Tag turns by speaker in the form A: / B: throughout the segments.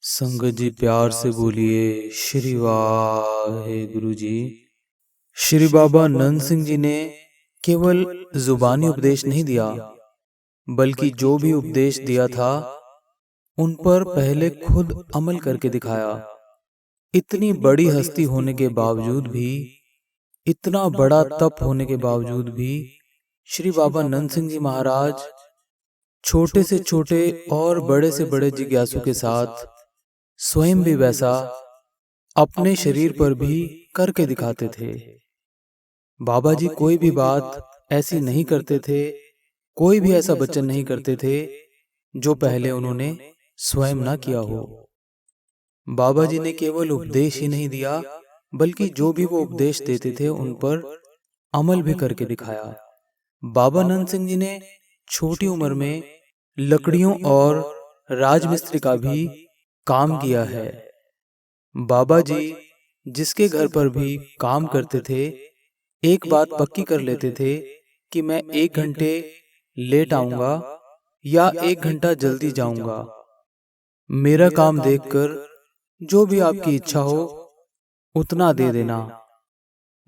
A: संगत जी प्यार से बोलिए श्री वाहेगुरु जी। श्री बाबा नंद सिंह जी ने केवल जुबानी उपदेश नहीं दिया, बल्कि जो भी उपदेश दिया था उन पर पहले खुद अमल करके दिखाया। इतनी बड़ी हस्ती होने के बावजूद भी, इतना बड़ा तप होने के बावजूद भी श्री बाबा नंद सिंह जी महाराज छोटे से छोटे और बड़े से बड़े जिज्ञासु के साथ स्वयं भी वैसा अपने शरीर पर भी करके दिखाते थे। बाबा जी कोई भी बात ऐसी नहीं करते थे, कोई भी ऐसा वचन नहीं करते थे जो पहले उन्होंने स्वयं ना किया हो। बाबा जी ने केवल उपदेश ही नहीं दिया, बल्कि जो भी वो उपदेश देते थे उन पर अमल भी करके दिखाया। बाबा नंद सिंह जी ने छोटी उम्र में लकड़ियों और राजमिस्त्री का भी काम किया है। बाबा जी जिसके घर पर भी काम करते थे, एक बात पक्की कर लेते थे कि मैं 1 घंटे लेट आऊंगा या 1 घंटा जल्दी जाऊंगा। मेरा काम देखकर जो भी आपकी इच्छा हो उतना दे देना।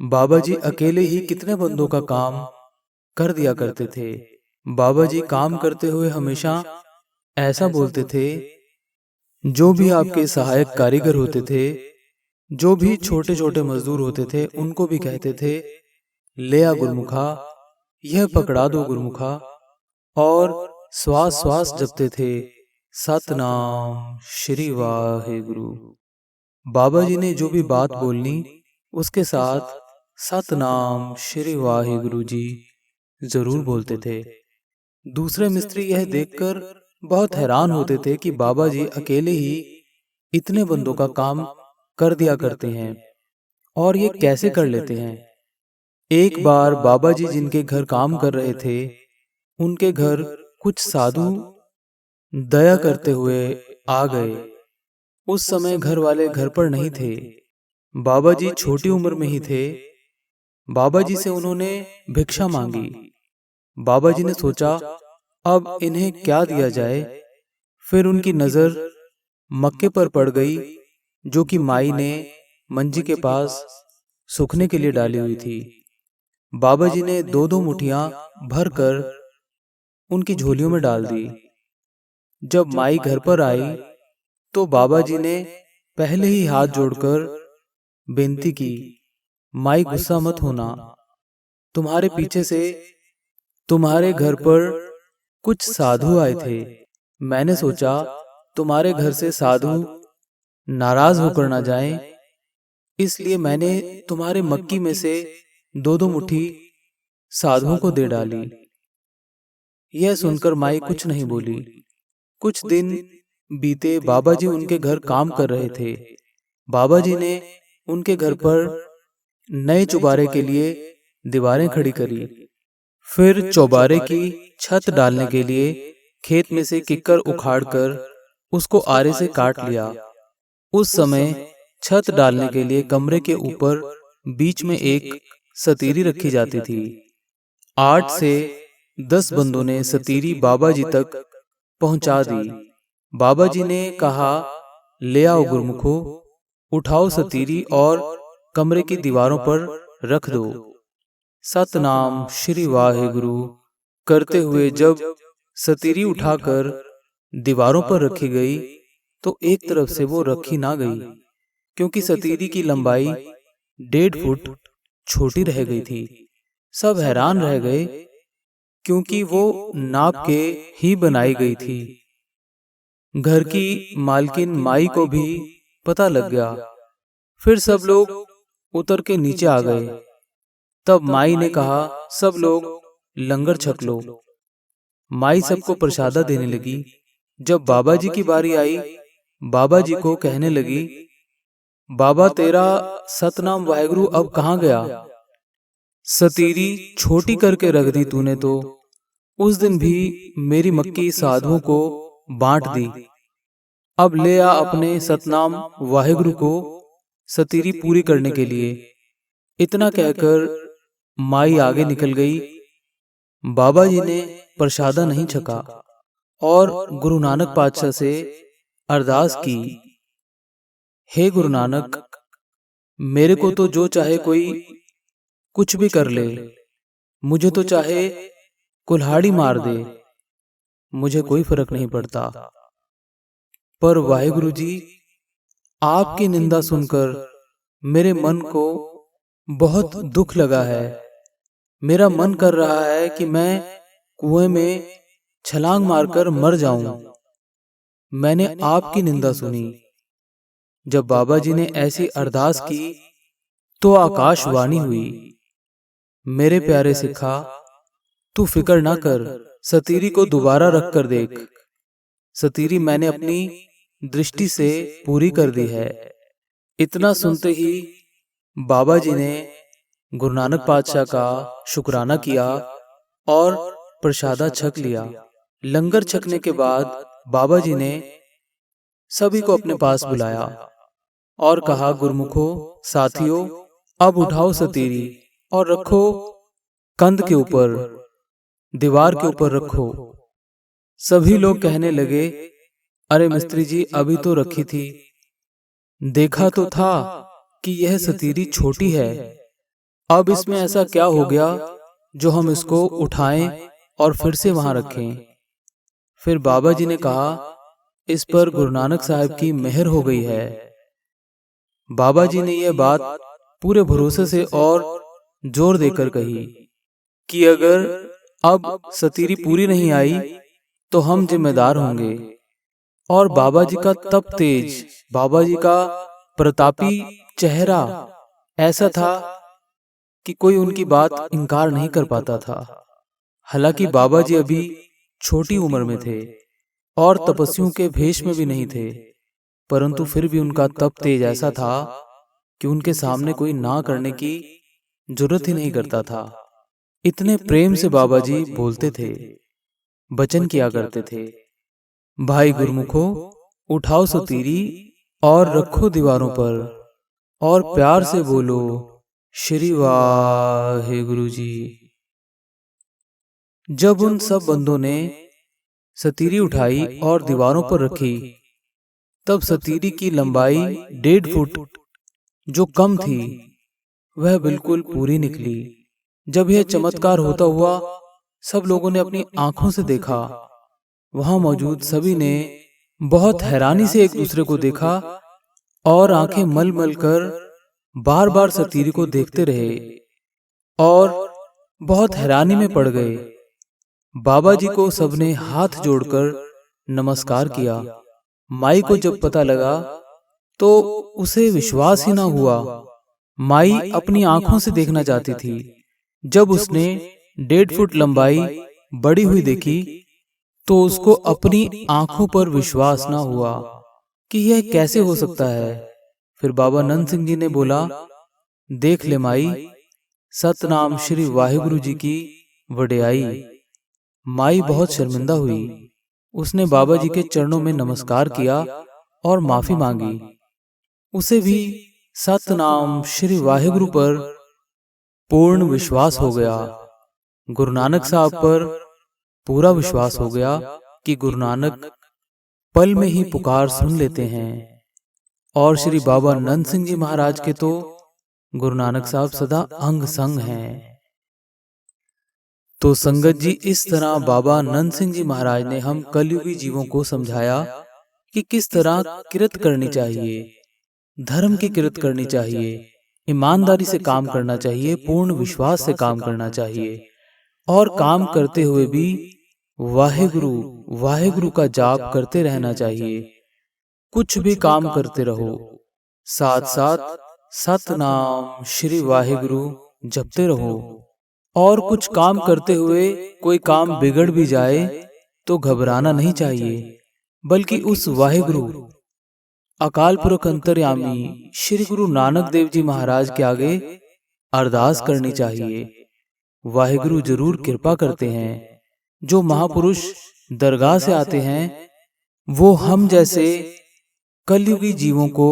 A: बाबा जी अकेले ही कितने बंदों का काम कर दिया करते थे। बाबा जी काम करते हुए हमेशा ऐसा बोलते थे, जो भी आपके सहायक कारीगर होते थे, जो भी छोटे छोटे मजदूर होते थे, उनको भी कहते थे, ले आ गुरमुखा, यह पकड़ा दो गुरमुखा। और श्वास श्वास जपते थे, सतनाम श्री वाहेगुरु। बाबा जी ने जो भी बात बोलनी उसके साथ सतनाम श्री वाहेगुरु जी जरूर बोलते थे। दूसरे मिस्त्री यह देखकर बहुत हैरान होते थे कि बाबा जी अकेले ही इतने बंदों का काम कर दिया करते हैं और ये कैसे कर लेते हैं। एक बार बाबा जी जिनके घर काम कर रहे थे, उनके घर कुछ साधु दया करते हुए आ गए। उस समय घर वाले घर पर नहीं थे। बाबा जी छोटी उम्र में ही थे। बाबा जी से उन्होंने भिक्षा मांगी। बाबा जी ने सोचा अब इन्हें क्या दिया जाए। फिर उनकी नजर मक्के पर पड़ गई, जो कि माई ने मंजी के पास सूखने के लिए डाली हुई थी। बाबा जी ने 2-2 मुट्ठियां भर कर उनकी झोलियों में डाल दी। जब माई घर पर आई तो बाबा जी ने पहले ही हाथ जोड़कर बेनती की, माई गुस्सा मत होना, तुम्हारे पीछे से तुम्हारे घर पर कुछ साधु आए थे। मैंने सोचा तुम्हारे घर से साधु नाराज होकर ना जाएं, इसलिए मैंने तुम्हारे मक्की में से 2-2 मुट्ठी साधुओं को दे डाली। यह सुनकर माई कुछ नहीं बोली। कुछ दिन बीते, बाबा जी उनके घर काम कर रहे थे। बाबा जी ने उनके घर पर नए चौबारे के लिए दीवारें खड़ी करी। फिर चौबारे की छत डालने के लिए खेत में से किक्कर उखाड़कर उसको आरे से काट लिया। उस समय छत डालने के लिए कमरे के ऊपर बीच में एक सतीरी रखी जाती थी। 8 से 10 बंदों ने सतीरी बाबा जी तक पहुंचा दी। बाबा जी ने कहा, ले आओ गुरमुखो, उठाओ सतीरी और कमरे की दीवारों पर रख दो। सतनाम श्री वाहेगुरु करते हुए जब सतीरी उठाकर दीवारों पर रखी गई तो एक तरफ से वो रखी ना गई, क्योंकि सतीरी की लंबाई 1.5 फुट छोटी रह गई थी। सब हैरान रह गए, क्योंकि वो नाप के ही बनाई गई थी। घर की मालकिन माई को भी पता लग गया। फिर सब लोग उतर के नीचे आ गए। तब माई ने कहा, सब लोग लंगर छक लो। माई सबको प्रसादा देने लगी। जब बाबा जी की बारी आई, बाबा जी को कहने लगी, बाबा तेरा सतनाम वाहेगुरु अब कहाँ गया? सतीरी छोटी करके रख दी तूने तो। उस दिन भी मेरी मक्की साधुओं को बांट दी। अब ले आ अपने सतनाम वाहेगुरु को सतीरी पूरी करने के लिए। इतना कहकर माई आगे निकल गई। बाबा जी ने प्रसादा नहीं छका और गुरु नानक पातशाह से अरदास की हे गुरु नानक, मेरे को तो जो चाहे कोई कुछ भी कर ले, मुझे तो चाहे कुल्हाड़ी मार दे, मुझे कोई फर्क नहीं पड़ता। पर वाहिगुरु जी, आपकी निंदा सुनकर मेरे मन को बहुत दुख लगा है। मेरा मन कर रहा है कि मैं कुएं में छलांग मारकर मर जाऊं। मैंने आपकी निंदा सुनी। जब बाबा जी ने ऐसी अरदास की तो आकाशवाणी हुई, मेरे प्यारे सिखा, तू फिक्र ना कर, सतीरी को दोबारा रख कर देख। सतीरी मैंने अपनी दृष्टि से पूरी कर दी है। इतना सुनते ही बाबा जी ने गुरु नानक पातशाह का शुक्राना किया और प्रसादा छक लिया। लंगर छकने के बाद बाबा जी ने सभी को अपने पास बुलाया और कहा, गुरुमुखो, साथियों, अब उठाओ सतीरी और रखो कंध के ऊपर, दीवार के ऊपर रखो। सभी लोग कहने लगे, अरे मिस्त्री जी, अभी तो रखी थी, देखा तो था कि यह सतीरी छोटी है, अब इसमें ऐसा क्या हो गया जो हम इसको उठाएं और फिर से वहां रखें। फिर बाबा जी ने कहा, इस पर गुरु नानक साहब की मेहर हो गई है। बाबा जी ने यह बात पूरे भरोसे से और जोर देकर कही कि अगर अब सतीरी पूरी नहीं आई तो हम जिम्मेदार होंगे। और बाबा जी का तप तेज, बाबा जी का प्रतापी चेहरा ऐसा था कि कोई उनकी बात इनकार नहीं कर पाता था। हालांकि बाबा जी अभी छोटी उम्र में थे और तपस्वियों के भेष में भी नहीं थे, परंतु फिर भी उनका तप तेज ऐसा था कि उनके सामने कोई ना करने की जरूरत ही नहीं करता था। इतने प्रेम से बाबा जी बोलते थे, वचन किया करते थे, भाई गुरुमुखो, उठाओ सतीरी और रखो दीवारों पर और प्यार से बोलो, श्री वाहिगुरु जी। जब उन सब बंदों ने सतीरी उठाई और दीवारों पर रखी, तब सतीरी की लंबाई 1.5 फुट जो कम थी वह बिल्कुल पूरी निकली। जब यह चमत्कार होता हुआ सब लोगों ने अपनी आंखों से देखा, वहां मौजूद सभी ने बहुत हैरानी से एक दूसरे को देखा और आंखें मल मल कर बार बार सतीरी को देखते रहे और बहुत हैरानी में पड़ गए। बाबा जी को सबने हाथ जोड़कर नमस्कार किया। माई को जब पता लगा तो उसे विश्वास ही ना हुआ। माई अपनी आंखों से देखना चाहती थी। जब उसने 1.5 फुट लंबाई बड़ी हुई देखी तो उसको अपनी आंखों पर विश्वास ना हुआ कि यह कैसे हो सकता है। फिर बाबा नंद सिंह जी ने बोला, देख ले माई, सतनाम श्री वाहिगुरु जी की वडियाई। माई बहुत शर्मिंदा हुई। उसने बाबा जी के चरणों में नमस्कार किया और माफी मांगी। उसे भी सतनाम श्री वाहिगुरु पर पूर्ण विश्वास हो गया। गुरु नानक साहब पर पूरा विश्वास हो गया कि गुरु नानक पल में ही पुकार सुन लेते हैं। और श्री बाबा नंद सिंह जी महाराज के तो गुरु नानक साहब सदा अंग संग हैं। तो संगत जी, इस तरह बाबा नंद सिंह जी महाराज ने हम कलयुगी जीवों को समझाया कि किस तरह किरत करनी चाहिए, धर्म की किरत करनी चाहिए, ईमानदारी से काम करना चाहिए, पूर्ण विश्वास से काम करना चाहिए और काम करते हुए भी वाहिगुरु वाहिगुरु का जाप करते रहना चाहिए। कुछ भी काम करते रहो, साथ साथ सतनाम श्री वाहिगुरु जपते रहो। और कुछ काम करते हुए कोई काम बिगड़ भी जाए तो घबराना नहीं चाहिए, बल्कि उस वाहिगुरु अकाल पुरख अंतर्यामी श्री गुरु नानक देव जी महाराज के आगे अरदास करनी चाहिए। वाहिगुरु जरूर कृपा करते हैं। जो महापुरुष दरगाह से आते हैं वो हम जैसे कलयुगी जीवों को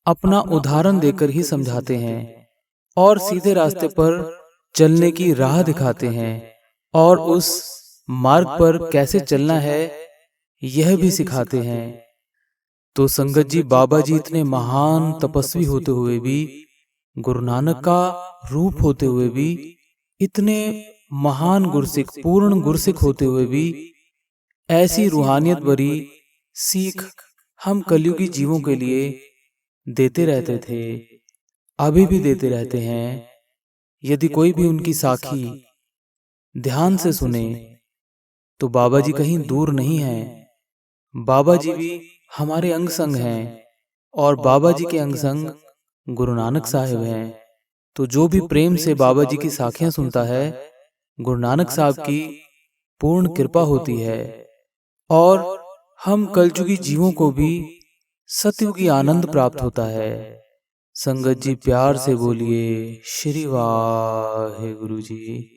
A: अपना उदाहरण देकर ही समझाते हैं और सीधे रास्ते पर चलने की राह दिखाते हैं और उस मार्ग पर कैसे चलना है यह भी सिखाते हैं। तो संगत जी, बाबा जी इतने महान तपस्वी होते हुए भी, गुरु नानक का रूप होते हुए भी, इतने महान गुरसिख, पूर्ण गुरसिख होते हुए भी ऐसी रूहानियत भरी सीख हम कलयुगी जीवों के लिए देते रहते थे, अभी भी देते रहते हैं। यदि कोई भी उनकी साखी ध्यान से सुने तो बाबा जी कहीं दूर नहीं हैं। बाबा जी भी हमारे अंग संग हैं और बाबा जी के अंग संग गुरु नानक साहिब हैं। तो जो भी प्रेम से बाबा जी की साखियां सुनता है, गुरु नानक साहब की पूर्ण कृपा होती है और हम कलयुगी जीवों को भी सतयुगी आनंद प्राप्त होता है। संगत जी, प्यार से बोलिए श्री वाहे गुरु जी।